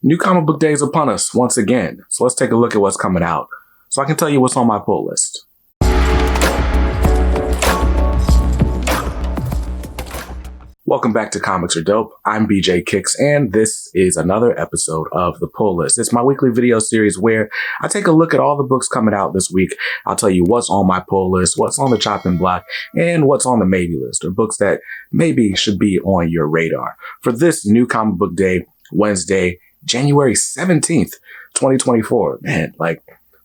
New comic book day is upon us once again, so let's take a look at what's coming out so I can tell you what's on my pull list. Welcome back to Comics Are Dope. I'm BJ Kicks, and this is another episode of The Pull List. It's my weekly video series where I take a look at all the books coming out this week. I'll tell you what's on my pull list, what's on the chopping block, and what's on the maybe list, or books that maybe should be on your radar. For this new comic book day, Wednesday, January 17th, 2024. Man,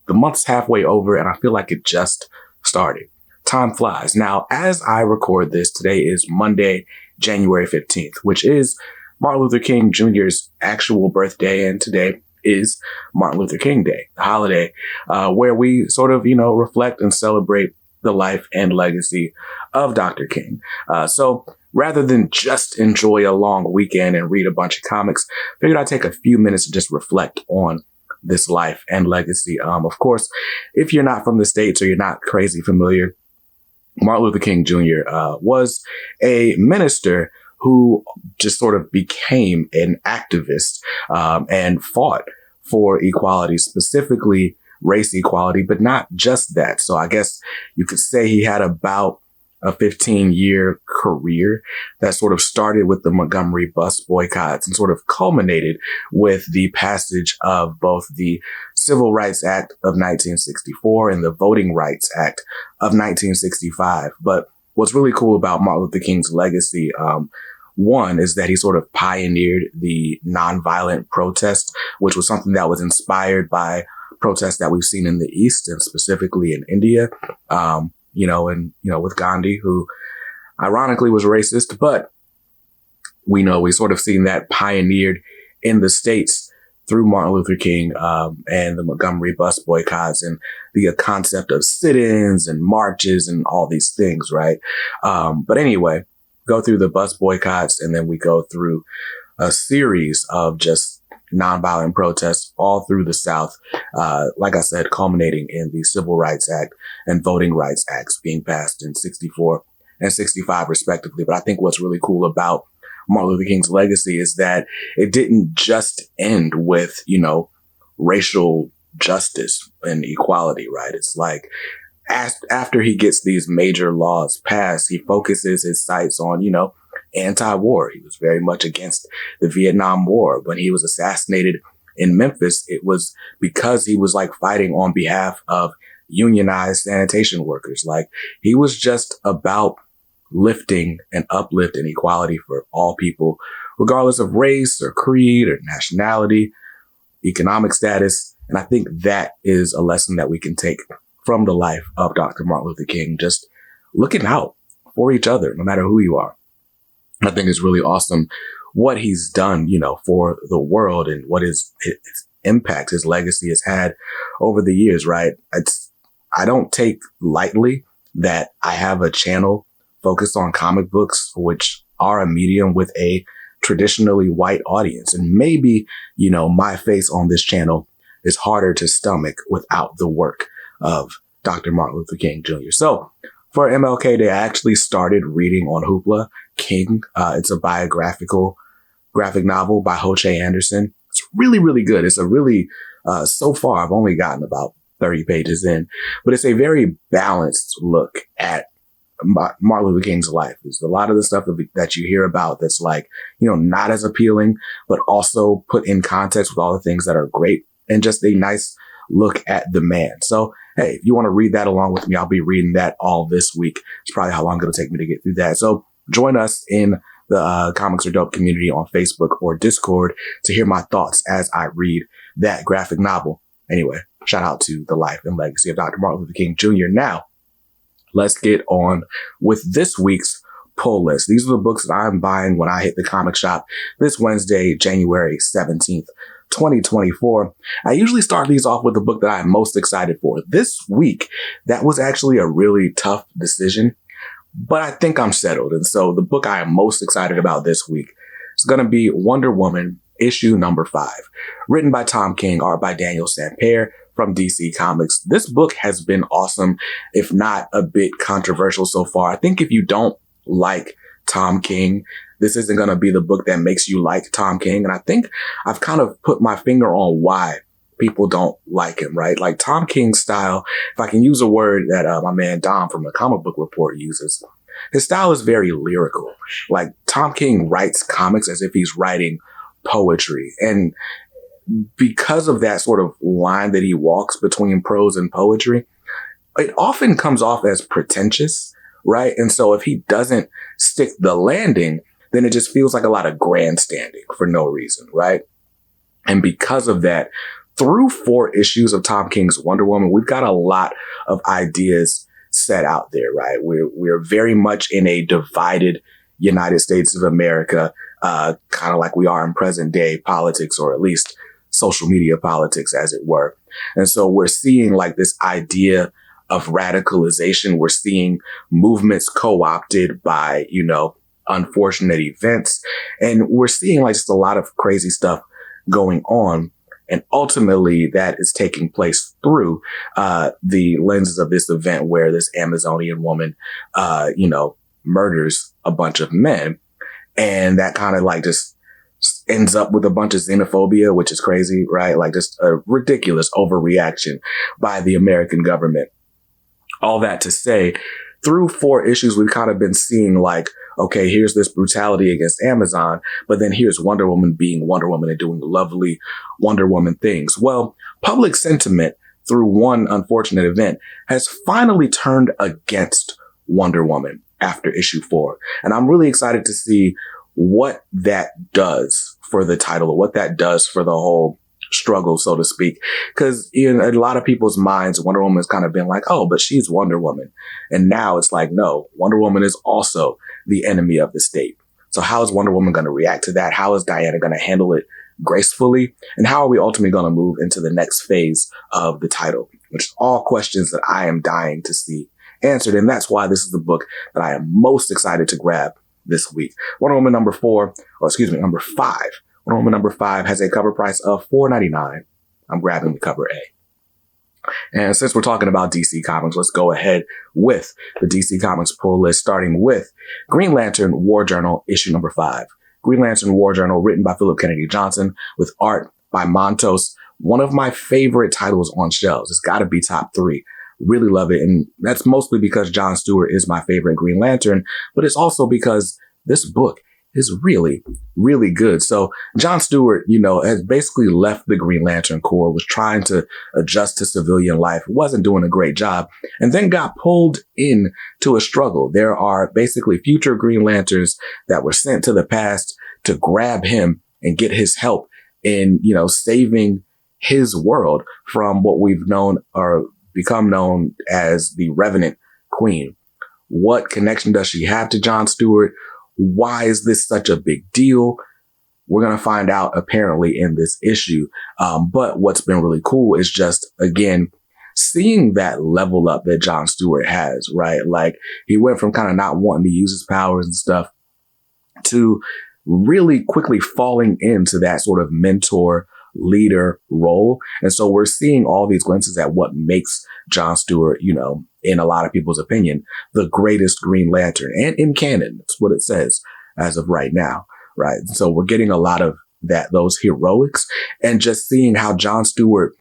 the month's halfway over, and I feel like it just started. Time flies. Now, as I record this, today is Monday, January 15th, which is Martin Luther King Jr.'s actual birthday, and today is Martin Luther King Day, the holiday, where we sort of, reflect and celebrate the life and legacy of Dr. King. So rather than just enjoy a long weekend and read a bunch of comics, figured I'd take a few minutes to just reflect on this life and legacy. Of course, if you're not from the States or you're not crazy familiar, Martin Luther King Jr. Was a minister who just sort of became an activist and fought for equality, specifically race equality, but not just that. So I guess you could say he had about a 15-year career that sort of started with the Montgomery bus boycotts and sort of culminated with the passage of both the Civil Rights Act of 1964 and the Voting Rights Act of 1965. But what's really cool about Martin Luther King's legacy, one, is that he sort of pioneered the nonviolent protest, which was something that was inspired by protests that we've seen in the East and specifically in India. With Gandhi, who ironically was racist, but we sort of seen that pioneered in the States through Martin Luther King and the Montgomery bus boycotts and the concept of sit-ins and marches and all these things, right? But anyway, go through the bus boycotts, and then we go through a series of just nonviolent protests all through the South, like I said, culminating in the Civil Rights Act and Voting Rights Acts being passed in 64 and 65 respectively. But I think what's really cool about Martin Luther King's legacy is that it didn't just end with, racial justice and equality, right? It's like after he gets these major laws passed, he focuses his sights on, anti-war. He was very much against the Vietnam War. When he was assassinated in Memphis, it was because he was fighting on behalf of unionized sanitation workers. He was just about lifting and uplifting equality for all people, regardless of race or creed or nationality, economic status. And I think that is a lesson that we can take from the life of Dr. Martin Luther King, just looking out for each other, no matter who you are. I think it's really awesome what he's done, for the world and what his impact, his legacy has had over the years, right? I don't take lightly that I have a channel focused on comic books, which are a medium with a traditionally white audience. And maybe, my face on this channel is harder to stomach without the work of Dr. Martin Luther King Jr. So for MLK Day, I actually started reading on Hoopla King. It's a biographical graphic novel by Ho Che Anderson. It's really, really good. It's a really, so far, I've only gotten about 30 pages in, but it's a very balanced look at Martin Luther King's life. There's a lot of the stuff that you hear about that's not as appealing, but also put in context with all the things that are great and just a nice look at the man. So, hey, if you want to read that along with me, I'll be reading that all this week. It's probably how long it'll take me to get through that. So join us in the Comics Are Dope community on Facebook or Discord to hear my thoughts as I read that graphic novel. Anyway, shout out to the life and legacy of Dr. Martin Luther King Jr. Now, let's get on with this week's pull list. These are the books that I'm buying when I hit the comic shop this Wednesday, January 17th. 2024. I usually start these off with the book that I'm most excited for. This week, that was actually a really tough decision, but I think I'm settled. And so the book I am most excited about this week is going to be Wonder Woman issue number 5, written by Tom King, art by Daniel Sampere from DC Comics. This book has been awesome, if not a bit controversial so far. I think if you don't like Tom King, this isn't going to be the book that makes you like Tom King. And I think I've kind of put my finger on why people don't like him, right? Like Tom King's style, if I can use a word that my man Dom from the Comic Book Report uses, his style is very lyrical. Like Tom King writes comics as if he's writing poetry. And because of that sort of line that he walks between prose and poetry, it often comes off as pretentious, right? And so if he doesn't stick the landing, then it just feels like a lot of grandstanding for no reason, right? And because of that, through 4 issues of Tom King's Wonder Woman, we've got a lot of ideas set out there, right? We're very much in a divided United States of America, kind of like we are in present day politics, or at least social media politics, as it were. And so we're seeing like this idea of radicalization. We're seeing movements co-opted by, unfortunate events. And we're seeing like just a lot of crazy stuff going on. And ultimately that is taking place through, the lenses of this event where this Amazonian woman, murders a bunch of men. And that kind of like just ends up with a bunch of xenophobia, which is crazy, right? Like just a ridiculous overreaction by the American government. All that to say, through 4 issues, we've kind of been seeing like, okay, here's this brutality against Amazon, but then here's Wonder Woman being Wonder Woman and doing lovely Wonder Woman things. Well, public sentiment through one unfortunate event has finally turned against Wonder Woman after issue 4. And I'm really excited to see what that does for the title, or what that does for the whole struggle, so to speak. Because in a lot of people's minds, Wonder Woman has kind of been like, oh, but she's Wonder Woman. And now it's like, no, Wonder Woman is also the enemy of the state. So how is Wonder Woman going to react to that? How is Diana going to handle it gracefully? And how are we ultimately going to move into the next phase of the title? Which is all questions that I am dying to see answered. And that's why this is the book that I am most excited to grab this week. Wonder Woman number 5. Wonder Woman number 5 has a cover price of $4.99. I'm grabbing the cover A. And since we're talking about DC Comics, let's go ahead with the DC Comics pull list, starting with Green Lantern War Journal, issue number 5. Green Lantern War Journal, written by Philip Kennedy Johnson, with art by Montos. One of my favorite titles on shelves. It's got to be top 3. Really love it. And that's mostly because John Stewart is my favorite Green Lantern, but it's also because this book is really, really good. So John Stewart, has basically left the Green Lantern Corps, was trying to adjust to civilian life, wasn't doing a great job, and then got pulled into a struggle. There are basically future Green Lanterns that were sent to the past to grab him and get his help in, saving his world from what we've known or become known as the Revenant Queen. What connection does she have to John Stewart? Why is this such a big deal? We're going to find out apparently in this issue. But what's been really cool is just, again, seeing that level up that John Stewart has, right? Like he went from kind of not wanting to use his powers and stuff to really quickly falling into that sort of mentor leader role. And so we're seeing all these glimpses at what makes John Stewart, in a lot of people's opinion, the greatest Green Lantern. And in canon, that's what it says as of right now, right? So we're getting a lot of those heroics, and just seeing how John Stewart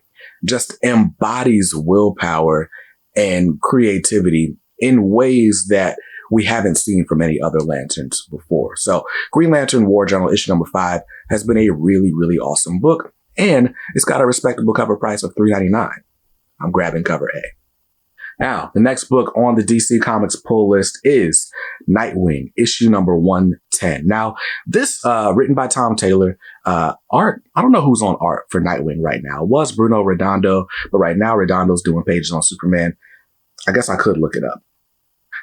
just embodies willpower and creativity in ways that we haven't seen from any other Lanterns before. So Green Lantern War Journal, issue number 5, has been a really, really awesome book. And it's got a respectable cover price of $3.99. I'm grabbing cover A. Now, the next book on the DC Comics pull list is Nightwing, issue number 110. Now, this, written by Tom Taylor, art, I don't know who's on art for Nightwing right now. It was Bruno Redondo, but right now Redondo's doing pages on Superman. I guess I could look it up.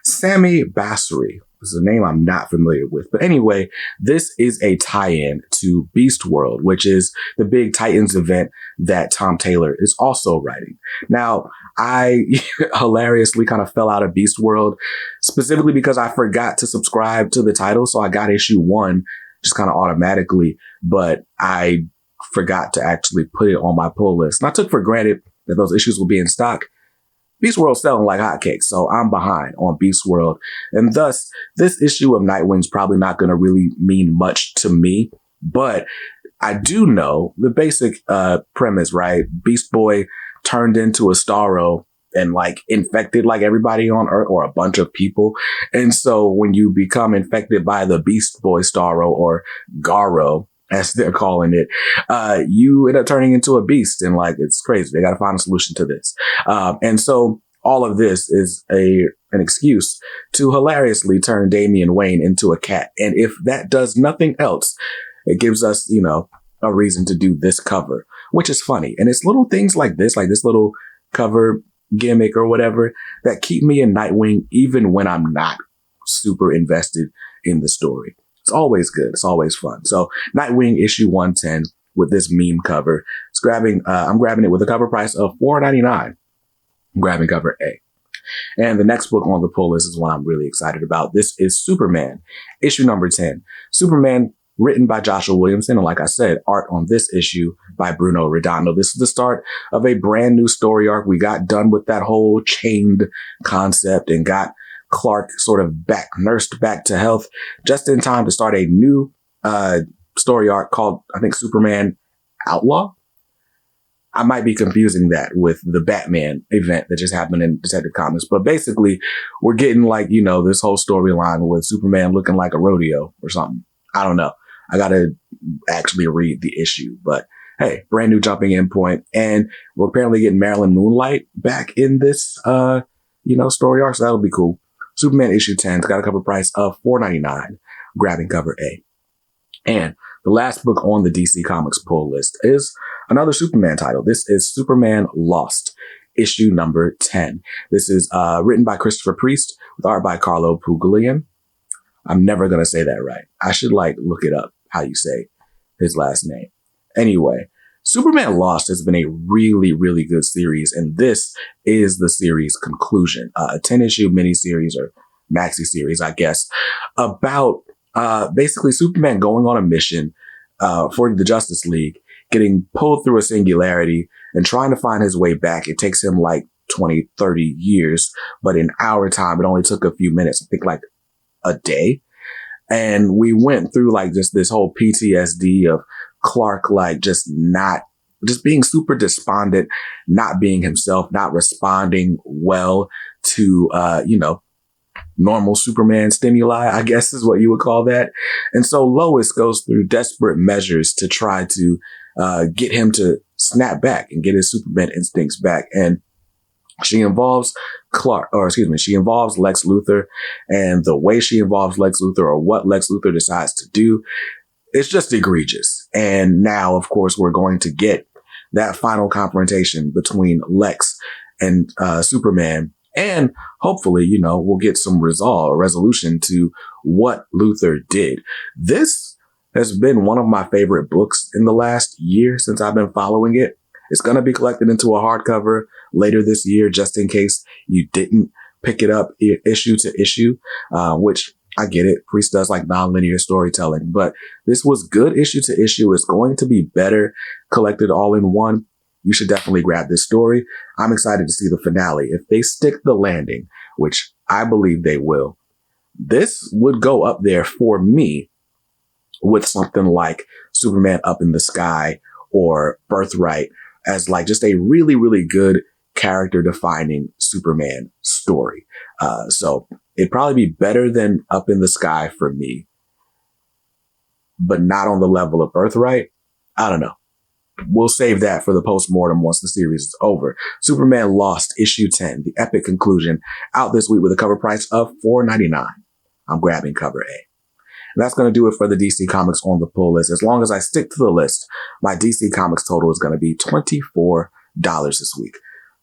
Sami Basri is a name I'm not familiar with. But anyway, this is a tie-in to Beast World, which is the big Titans event that Tom Taylor is also writing. Now, I hilariously kind of fell out of Beast World, specifically because I forgot to subscribe to the title. So I got issue 1 just kind of automatically, but I forgot to actually put it on my pull list. And I took for granted that those issues will be in stock. Beast World's selling like hotcakes, so I'm behind on Beast World. And thus, this issue of Nightwing's probably not going to really mean much to me. But I do know the basic premise, right? Beast Boy turned into a Starro and like infected like everybody on Earth or a bunch of people. And so when you become infected by the Beast Boy Starro or Garo, as they're calling it, you end up turning into a beast. And like, it's crazy. They got to find a solution to this. And so all of this is an excuse to hilariously turn Damian Wayne into a cat. And if that does nothing else, it gives us, you know, a reason to do this cover, which is funny. And it's little things like this little cover gimmick or whatever that keep me in Nightwing, even when I'm not super invested in the story. It's always good. It's always fun. So Nightwing issue 110 with this meme cover. I'm grabbing it with a cover price of $4.99. I'm grabbing cover A. And the next book on the pull list is one I'm really excited about. This is Superman, issue number 10. Superman, written by Joshua Williamson. And like I said, art on this issue by Bruno Redondo. This is the start of a brand new story arc. We got done with that whole chained concept and got Clark sort of nursed back to health just in time to start a new story arc called, I think, Superman Outlaw. I might be confusing that with the Batman event that just happened in Detective Comics. But basically, we're getting like, you know, this whole storyline with Superman looking like a rodeo or something. I don't know. I got to actually read the issue. But hey, brand new jumping in point. And we're apparently getting Marilyn Moonlight back in this, story arc. So that'll be cool. Superman issue 10's got a cover price of $4.99, grabbing cover A. And the last book on the DC Comics pull list is another Superman title. This is Superman Lost, issue number 10. This is written by Christopher Priest with art by Carlo Puglian. I'm never going to say that right. I should look it up how you say his last name. Anyway, Superman Lost has been a really, really good series, and this is the series conclusion. A 10-issue miniseries or maxi series, I guess, about basically Superman going on a mission for the Justice League, getting pulled through a singularity and trying to find his way back. It takes him 20, 30 years, but in our time, it only took a few minutes. I think a day. And we went through just this whole PTSD of Clark, just being super despondent, not being himself, not responding well to, normal Superman stimuli, I guess is what you would call that. And so Lois goes through desperate measures to try to, get him to snap back and get his Superman instincts back. And she involves she involves Lex Luthor, and the way she involves Lex Luthor or what Lex Luthor decides to do, it's just egregious. And now, of course, we're going to get that final confrontation between Lex and Superman. And hopefully, we'll get some resolution to what Luthor did. This has been one of my favorite books in the last year since I've been following it. It's going to be collected into a hardcover later this year, just in case you didn't pick it up issue to issue, which I get it. Priest does non-linear storytelling, but this was good issue to issue. It's going to be better collected all in one. You should definitely grab this story. I'm excited to see the finale. If they stick the landing, which I believe they will, this would go up there for me with something like Superman Up in the Sky or Birthright as just a really, really good character defining Superman story. So it'd probably be better than Up in the Sky for me, but not on the level of Birthright. I don't know. We'll save that for the postmortem once the series is over. Superman Lost, issue 10, the epic conclusion, out this week with a cover price of $4.99. I'm grabbing cover A. And that's going to do it for the DC Comics on the pull list. As long as I stick to the list, my DC Comics total is going to be $24 this week.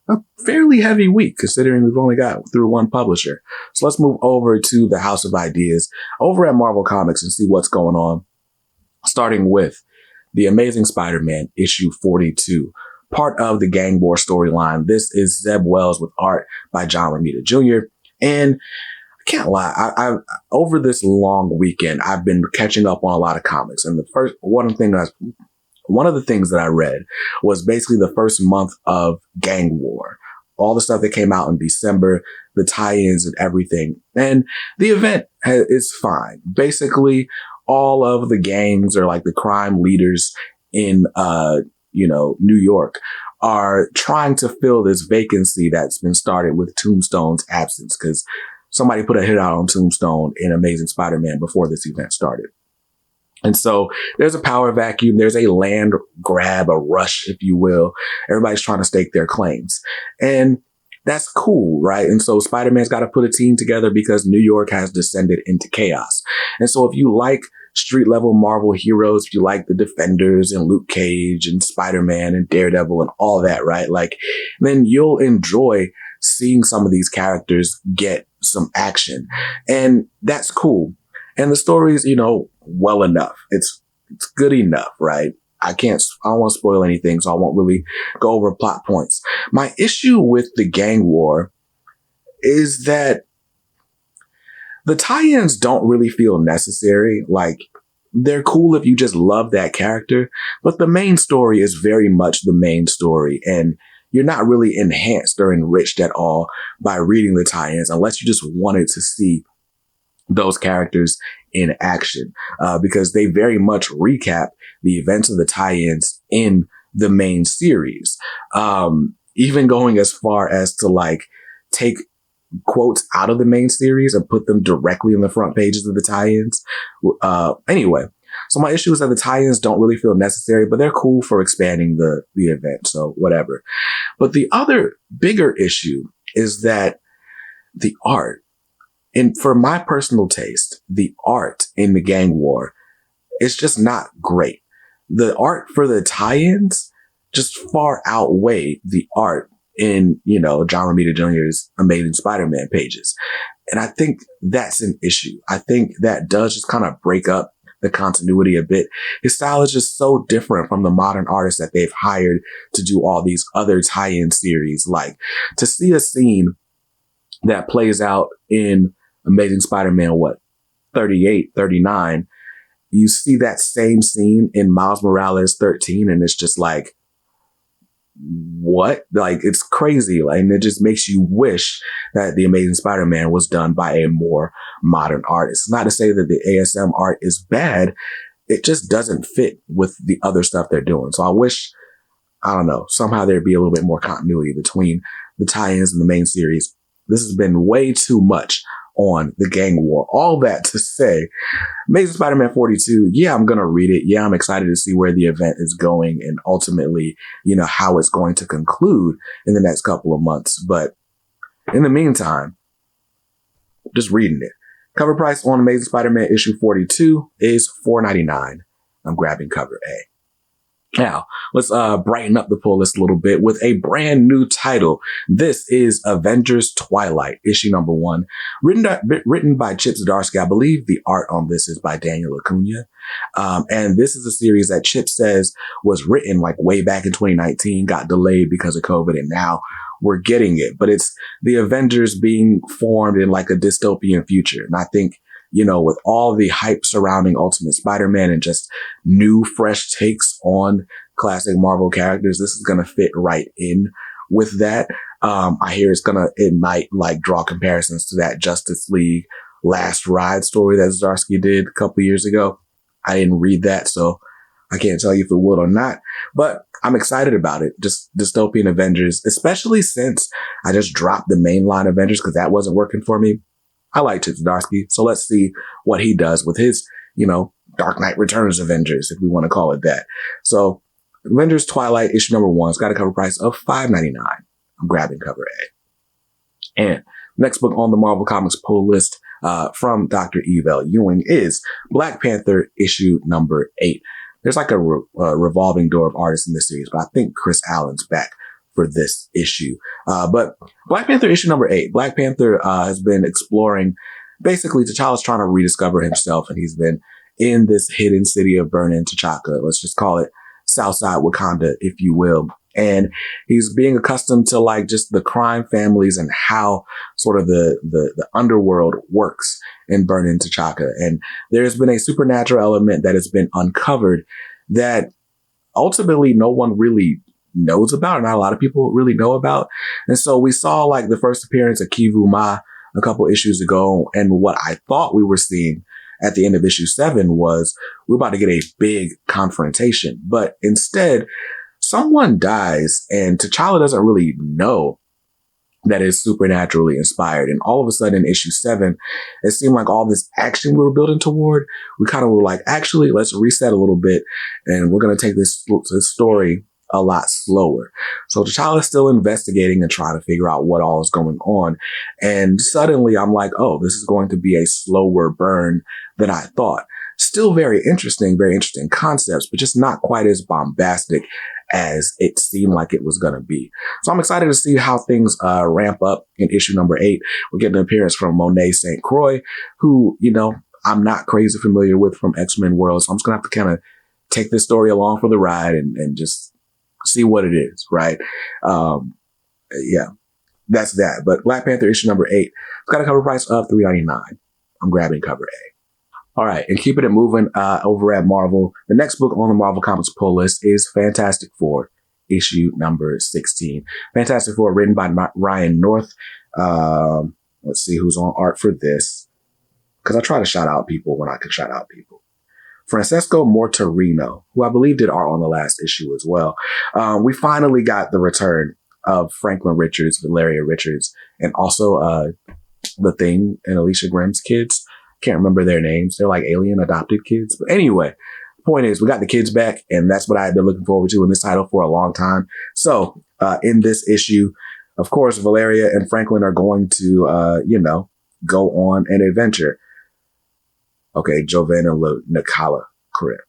A fairly heavy week considering we've only got through one publisher. So let's move over to the House of Ideas over at Marvel Comics and see what's going on. Starting with The Amazing Spider-Man issue 42, part of the Gang War storyline. This is Zeb Wells with art by John Romita Jr. And I can't lie, I over this long weekend, I've been catching up on a lot of comics. And one of the things that I read was basically the first month of Gang War all the stuff that came out in December, the tie-ins and everything. And the event is fine. Basically, all of the gangs or like the crime leaders in, New York are trying to fill this vacancy that's been started with Tombstone's absence, because somebody put a hit out on Tombstone in Amazing Spider-Man before this event started. And so there's a power vacuum. There's a land grab, a rush, if you will. Everybody's trying to stake their claims. And that's cool, right? And so Spider-Man's got to put a team together because New York has descended into chaos. And so if you like street level Marvel heroes, if you like the Defenders and Luke Cage and Spider-Man and Daredevil and all that, right? Like, then you'll enjoy seeing some of these characters get some action. And that's cool. And the story's, well enough. It's good enough, right? I don't want to spoil anything, so I won't really go over plot points. My issue with the gang war is that the tie-ins don't really feel necessary. Like, they're cool if you just love that character, but the main story is very much the main story, and you're not really enhanced or enriched at all by reading the tie-ins unless you just wanted to see those characters in action, because they very much recap the events of the tie-ins in the main series. Even going as far as to like take quotes out of the main series and put them directly in the front pages of the tie-ins. Anyway, so my issue is that the tie-ins don't really feel necessary, but they're cool for expanding the event. So whatever. But the other bigger issue is that the art, and for my personal taste, the art in the gang war is just not great. The art for the tie-ins just far outweigh the art in, John Romita Jr.'s Amazing Spider-Man pages. And I think that's an issue. I think that does just kind of break up the continuity a bit. His style is just so different from the modern artists that they've hired to do all these other tie-in series. Like, to see a scene that plays out in Amazing Spider-Man, 38, 39, you see that same scene in Miles Morales 13, and it's just like, what? Like, it's crazy. Like, and it just makes you wish that the Amazing Spider-Man was done by a more modern artist. Not to say that the ASM art is bad. It just doesn't fit with the other stuff they're doing. So I wish, I don't know, somehow there'd be a little bit more continuity between the tie-ins and the main series. This has been way too much on the gang war. All that to say, Amazing Spider-Man 42, yeah, I'm going to read it. Yeah, I'm excited to see where the event is going and ultimately, how it's going to conclude in the next couple of months. But in the meantime, just reading it. Cover price on Amazing Spider-Man issue 42 is $4.99. I'm grabbing cover A. Now, let's brighten up the pull list a little bit with a brand new title. This is Avengers Twilight, issue number 1, written by Chip Zdarsky. I believe the art on this is by Daniel Acuna. And this is a series that Chip says was written like way back in 2019, got delayed because of COVID, and now we're getting it. But it's the Avengers being formed in like a dystopian future. And I think, with all the hype surrounding Ultimate Spider-Man and just new, fresh takes on classic Marvel characters, this is going to fit right in with that. I hear it might like draw comparisons to that Justice League Last Ride story that Zdarsky did a couple years ago. I didn't read that, so I can't tell you if it would or not, but I'm excited about it. Just dystopian Avengers, especially since I just dropped the mainline Avengers because that wasn't working for me. I like Chip Zdarsky, so let's see what he does with his, Dark Knight Returns Avengers, if we want to call it that. So, Avengers Twilight, issue number 1, it's got a cover price of $5.99. I'm grabbing cover A. And next book on the Marvel Comics pull list from Dr. Eve L. Ewing is Black Panther, issue number 8. There's like a revolving door of artists in this series, but I think Chris Allen's back for this issue. But Black Panther issue number 8. Black Panther has been exploring, basically T'Challa's trying to rediscover himself, and he's been in this hidden city of Burning T'Chaka. Let's just call it Southside Wakanda, if you will. And he's being accustomed to like just the crime families and how sort of the underworld works in Burning T'Chaka. And there's been a supernatural element that has been uncovered that ultimately no one really knows about, or not a lot of people really know about. And so we saw like the first appearance of Kivu Ma a couple issues ago. And what I thought we were seeing at the end of issue 7 was we're about to get a big confrontation. But instead, someone dies and T'Challa doesn't really know that is supernaturally inspired. And all of a sudden in issue 7, it seemed like all this action we were building toward, we kind of were like, actually, let's reset a little bit and we're going to take this story a lot slower. So T'Challa is still investigating and trying to figure out what all is going on. And suddenly I'm like, oh, this is going to be a slower burn than I thought. Still very interesting concepts, but just not quite as bombastic as it seemed like it was going to be. So I'm excited to see how things ramp up in issue number 8. We're getting an appearance from Monet St. Croix, who, you know, I'm not crazy familiar with from X-Men world. So I'm just going to have to kind of take this story along for the ride and just see what it is, right? Yeah, that's that. But Black Panther issue number 8, it's got a cover price of $3.99. I'm grabbing cover A. All right, and keeping it moving over at Marvel, the next book on the Marvel Comics pull list is Fantastic Four, issue number 16. Fantastic Four, written by Ryan North. Let's see who's on art for this, because I try to shout out people when I can shout out people. Francesco Mortarino, who I believe did art on the last issue as well. We finally got the return of Franklin Richards, Valeria Richards, and also The Thing and Alicia Grimm's kids. Can't remember their names. They're like alien adopted kids. But anyway, the point is we got the kids back, and that's what I had been looking forward to in this title for a long time. So in this issue, of course, Valeria and Franklin are going to, go on an adventure. Okay, Jovana Nakala, correct.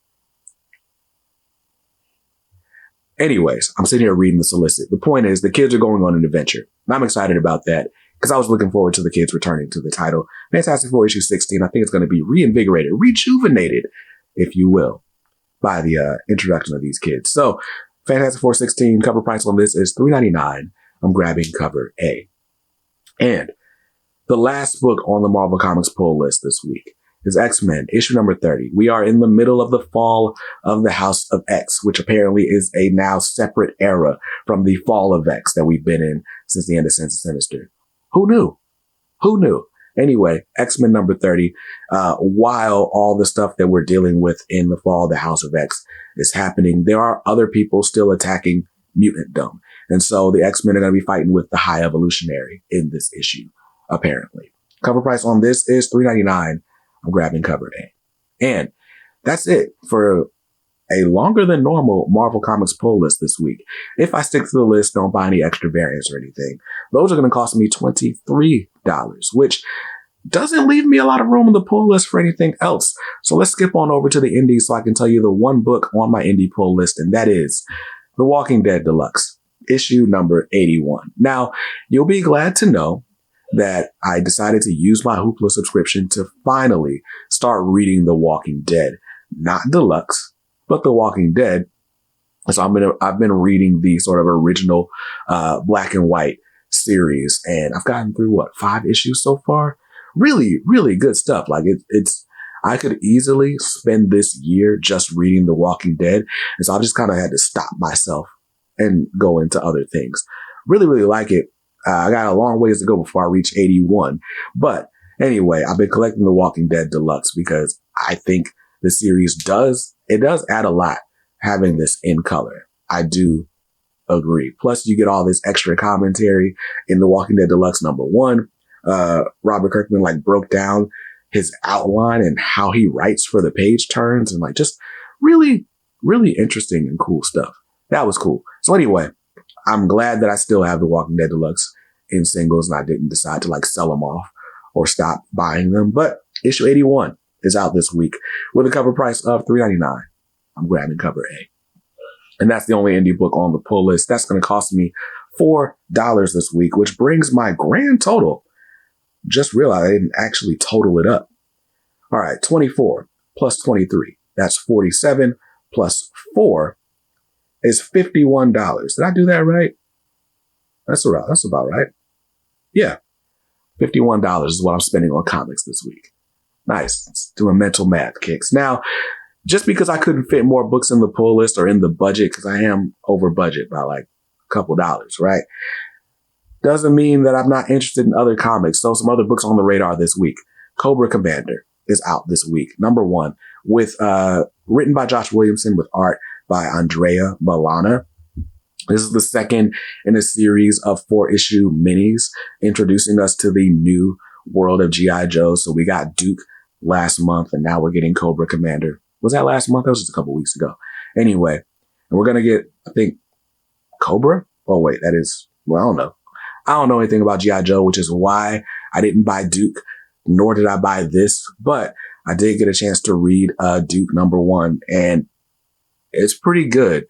Anyways, I'm sitting here reading the solicit. The point is the kids are going on an adventure. And I'm excited about that because I was looking forward to the kids returning to the title. Fantastic Four issue 16, I think it's going to be reinvigorated, rejuvenated, if you will, by the introduction of these kids. So Fantastic Four 16, cover price on this is $3.99. I'm grabbing cover A. And the last book on the Marvel Comics pull list this week is X-Men, issue number 30. We are in the middle of the fall of the House of X, which apparently is a now separate era from the fall of X that we've been in since the end of Sense and Sinister. Who knew? Who knew? Anyway, X-Men number 30, while all the stuff that we're dealing with in the fall of the House of X is happening, there are other people still attacking Mutantdom. And so the X-Men are going to be fighting with the High Evolutionary in this issue, apparently. Cover price on this is $3.99. I'm grabbing cover A. And that's it for a longer than normal Marvel Comics pull list this week. If I stick to the list, don't buy any extra variants or anything. Those are going to cost me $23, which doesn't leave me a lot of room on the pull list for anything else. So let's skip on over to the indies so I can tell you the one book on my indie pull list, and that is The Walking Dead Deluxe, issue number 81. Now, you'll be glad to know that I decided to use my Hoopla subscription to finally start reading The Walking Dead. Not Deluxe, but The Walking Dead. So I've been reading the sort of original black and white series, and I've gotten through 5 issues so far. Really, really good stuff. Like I could easily spend this year just reading The Walking Dead, and so I've just kind of had to stop myself and go into other things. Really, really like it. I got a long ways to go before I reach 81. But anyway, I've been collecting The Walking Dead Deluxe because I think the series does add a lot having this in color. I do agree. Plus, you get all this extra commentary in The Walking Dead Deluxe number 1. Robert Kirkman broke down his outline and how he writes for the page turns and just really, really interesting and cool stuff. That was cool. So anyway, I'm glad that I still have The Walking Dead Deluxe in singles and I didn't decide to sell them off or stop buying them. But issue 81 is out this week with a cover price of $3.99. I'm grabbing cover A. And that's the only indie book on the pull list. That's going to cost me $4 this week, which brings my grand total. Just realized I didn't actually total it up. All right, 24 plus 23. That's 47 plus 4 is $51. Did I do that right? That's about right. Yeah. $51 is what I'm spending on comics this week. Nice. It's doing mental math kicks. Now, just because I couldn't fit more books in the pull list or in the budget, because I am over budget by like a couple dollars, right? Doesn't mean that I'm not interested in other comics. So some other books on the radar this week. Cobra Commander is out this week. #1 with, written by Josh Williamson with art by Andrea Milana. This is the second in a series of 4-issue minis introducing us to the new world of G.I. Joe. So we got Duke last month and now we're getting Cobra Commander. Was that last month? That was just a couple weeks ago. Anyway, and we're going to get, I think, Cobra? Oh, wait, that is, well, I don't know. I don't know anything about G.I. Joe, which is why I didn't buy Duke, nor did I buy this, but I did get a chance to read Duke #1, and it's pretty good.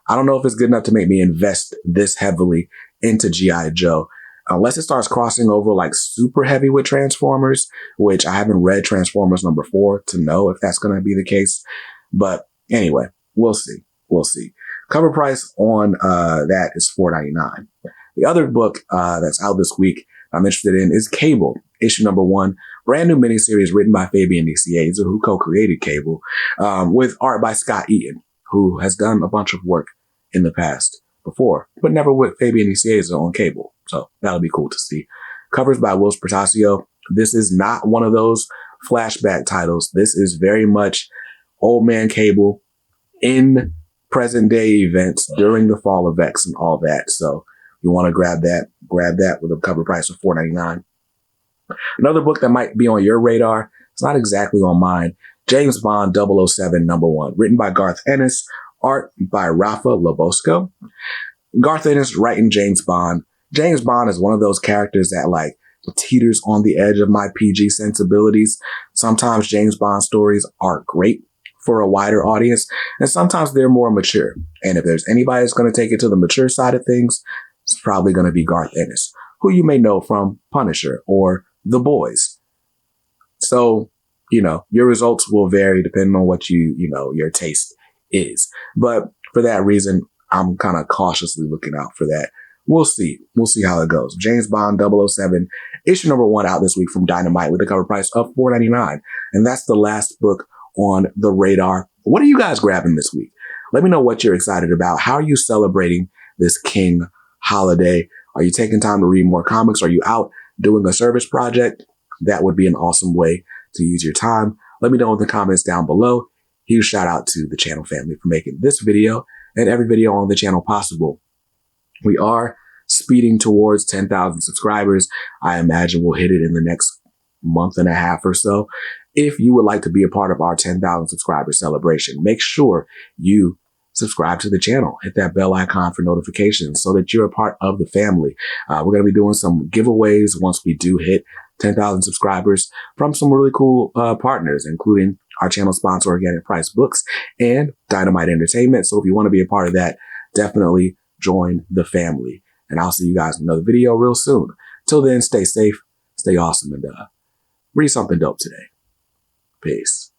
I don't know if it's good enough to make me invest this heavily into G.I. Joe, unless it starts crossing over like super heavy with Transformers, which I haven't read Transformers #4 to know if that's going to be the case. But anyway, we'll see. We'll see. Cover price on that is $4.99. The other book that's out this week I'm interested in is Cable, issue #1, brand new miniseries written by Fabian Nicieza, who co-created Cable, with art by Scott Eaton, who has done a bunch of work in the past before, but never with Fabian Nicieza on Cable. So that'll be cool to see. Covers by Will Spertasio. This is not one of those flashback titles. This is very much Old Man Cable in present day events during the fall of X and all that. So you want to grab that with a cover price of $4.99. Another book that might be on your radar, it's not exactly on mine, James Bond 007 #1, written by Garth Ennis, art by Rafa Labosco. Garth Ennis writing James Bond. James Bond is one of those characters that like teeters on the edge of my PG sensibilities. Sometimes James Bond stories are great for a wider audience, and sometimes they're more mature. And if there's anybody that's going to take it to the mature side of things, it's probably going to be Garth Ennis, who you may know from Punisher or The Boys. So, your results will vary depending on what your taste is. But for that reason, I'm kind of cautiously looking out for that. We'll see. We'll see how it goes. James Bond 007, issue #1 out this week from Dynamite with a cover price of $4.99. And that's the last book on the radar. What are you guys grabbing this week? Let me know what you're excited about. How are you celebrating this King holiday? Are you taking time to read more comics? Are you out doing a service project? That would be an awesome way to use your time. Let me know in the comments down below. Huge shout out to the channel family for making this video and every video on the channel possible. We are speeding towards 10,000 subscribers. I imagine we'll hit it in the next month and a half or so. If you would like to be a part of our 10,000 subscriber celebration, make sure you subscribe to the channel. Hit that bell icon for notifications so that you're a part of the family. We're going to be doing some giveaways once we do hit 10,000 subscribers from some really cool partners, including our channel sponsor, Organic Price Books and Dynamite Entertainment. So if you want to be a part of that, definitely join the family. And I'll see you guys in another video real soon. Till then, stay safe, stay awesome, and read something dope today. Peace.